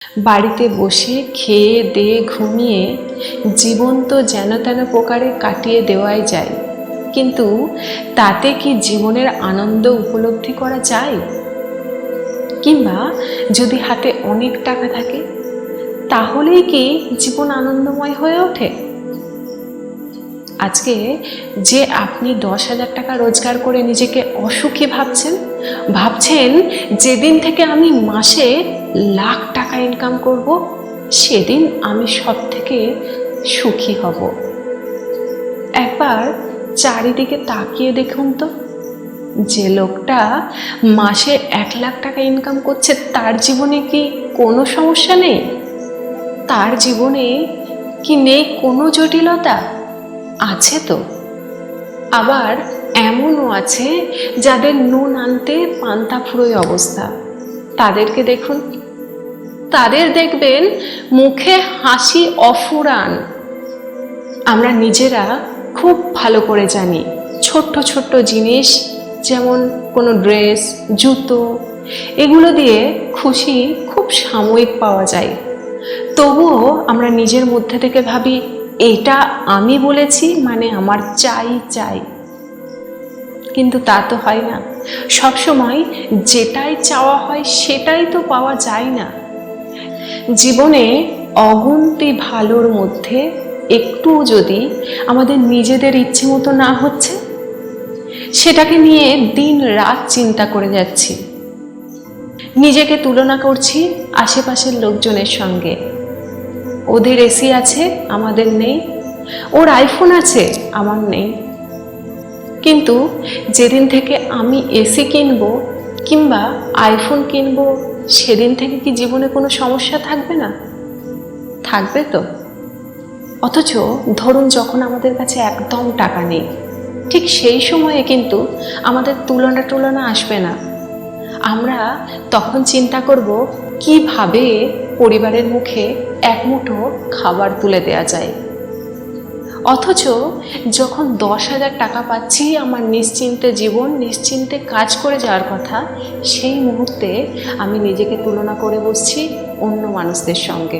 বাড়িতে বসে খেয়ে দিয়ে ঘুমিয়ে জীবন তো যেন তেন প্রকারে কাটিয়ে দেওয়াই যায়, কিন্তু তাতে কি জীবনের আনন্দ উপলব্ধি করা যায়? কিংবা যদি হাতে অনেক টাকা থাকে তাহলেই কি জীবন আনন্দময় হয়ে ওঠে? আজকে যে আপনি 10,000 টাকা রোজগার করে নিজেকে অসুখী ভাবছেন যেদিন থেকে আমি মাসে লাখ টাকা ইনকাম করব সেদিন আমি সব থেকে সুখী হব। একবার চারিদিকে তাকিয়ে দেখুন তো, যে লোকটা মাসে 1 লাখ টাকা ইনকাম করছে তার জীবনে কি কোনো সমস্যা নেই? তার জীবনে কি নেই কোনো জটিলতা? আছে তো। আবার এমনও আছে যাদের নুন আনতে পান্তা ফুরোয় অবস্থা। তাদেরকে দেখুন, তাদের দেখবেন মুখে হাসি অফুরান। আমরা নিজেরা খুব ভালো করে জানি ছোট্ট ছোট্ট জিনিস যেমন কোনো ড্রেস, জুতো, এগুলো দিয়ে খুশি খুব সাময়িক পাওয়া যায়। তবুও আমরা নিজের মধ্যে থেকে ভাবি এটা আমি বলেছি মানে আমার চাই চাই। কিন্তু তা তো হয় না। সবসময় যেটাই চাওয়া হয় সেটাই তো পাওয়া যায় না। জীবনে অগুন্তি ভালোর মধ্যে একটু যদি আমাদের নিজেদের ইচ্ছে মতো না হচ্ছে, সেটাকে নিয়ে দিন রাত চিন্তা করে যাচ্ছি। নিজেকে তুলনা করছি আশেপাশের লোকজনের সঙ্গে। ওদের এসি আছে, আমাদের নেই। ওর আইফোন আছে, আমার নেই। কিন্তু যেদিন থেকে আমি এসি কিনবো কিংবা আইফোন কিনবো সেদিন থেকে কি জীবনে কোনো সমস্যা থাকবে না? থাকবে তো। অথচ ধরুন যখন আমাদের কাছে একদম টাকা নেই, ঠিক সেই সময়ে কিন্তু আমাদের তুলনা আসবে না। আমরা তখন চিন্তা করব কিভাবে পরিবারের মুখে এক মুঠো খাবার তুলে দেয়া যায়। অথচ যখন 10,000 টাকা পাচ্ছি, আমার নিশ্চিন্তে জীবন, নিশ্চিন্তে কাজ করে যাওয়ার কথা, সেই মুহূর্তে আমি নিজেকে তুলনা করে বসছি অন্য মানুষদের সঙ্গে।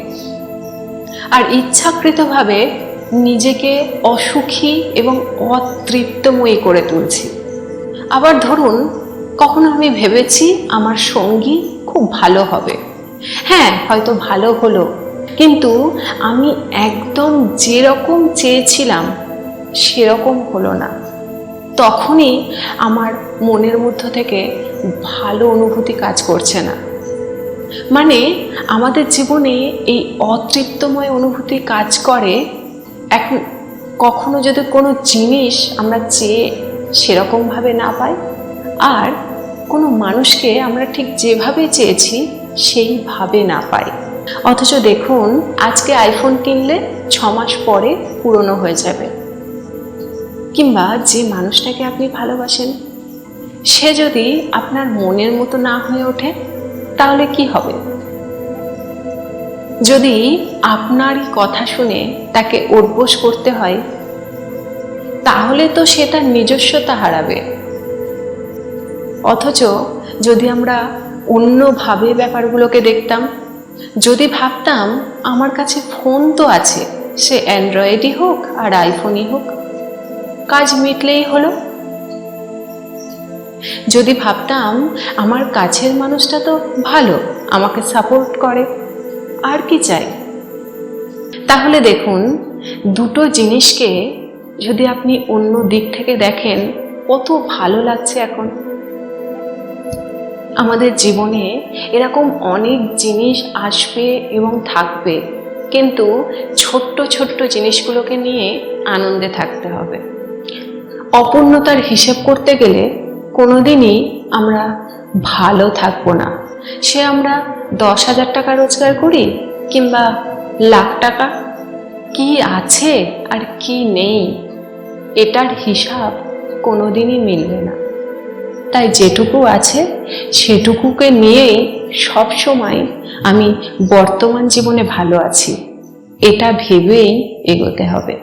আর ইচ্ছাকৃতভাবে নিজেকে অসুখী এবং অতৃপ্তময়ী করে তুলছি। আবার ধরুন কখনো আমি ভেবেছি আমার সঙ্গী খুব ভালো হবে। হ্যাঁ, হয়তো ভালো হলো, কিন্তু আমি একদম যেরকম চেয়েছিলাম সেরকম হলো না। তখনই আমার মনের মধ্য থেকে ভালো অনুভূতি কাজ করছে না। মানে আমাদের জীবনে এই অতৃপ্তময় অনুভূতি কাজ করে এখন কখনো যদি কোনো জিনিস আমরা চেয়ে সেরকমভাবে না পাই, আর কোনো মানুষকে আমরা ঠিক যেভাবে চেয়েছি সেইভাবে না পাই। অথচ দেখুন, আজকে আইফোন কিনলে 6 মাস পরে পুরনো হয়ে যাবে। কিংবা যে মানুষটাকে আপনি ভালোবাসেন সে যদি আপনার মনের মতো না হয়ে ওঠে তাহলে কি হবে? যদি আপনারই কথা শুনে তাকে অভ্যাস করতে হয় তাহলে তো সে তার নিজস্বতা হারাবে। অথচ যদি আমরা অন্যভাবে ব্যাপারগুলোকে দেখতাম, যদি ভাবতাম আমার কাছে ফোন তো আছে, সে অ্যান্ড্রয়েডই হোক আর আইফোনই হোক, কাজ মিটলেই হলো। যদি ভাবতাম আমার কাছের মানুষটা তো ভালো, আমাকে সাপোর্ট করে, আর কি চাই? তাহলে দেখুন, দুটো জিনিসকে যদি আপনি অন্য দিক থেকে দেখেন কত ভালো লাগছে। এখন আমাদের জীবনে এরকম অনেক জিনিস আসবে এবং থাকবে, কিন্তু ছোট্ট ছোট্ট জিনিসগুলোকে নিয়ে আনন্দে থাকতে হবে। অপূর্ণতার হিসেব করতে গেলে কোনোদিনই আমরা ভালো থাকবো না। সে আমরা 10,000 টাকা রোজগার করি কিংবা লাখ টাকা, কি আছে আর কি নেই এটার হিসাব কোনোদিনই মিলবে না। তাই যেটুকু আছে সেটুকুকে নিয়েই সব সময় আমি বর্তমান জীবনে ভালো আছি, এটা ভেবেই এগোতে হবে।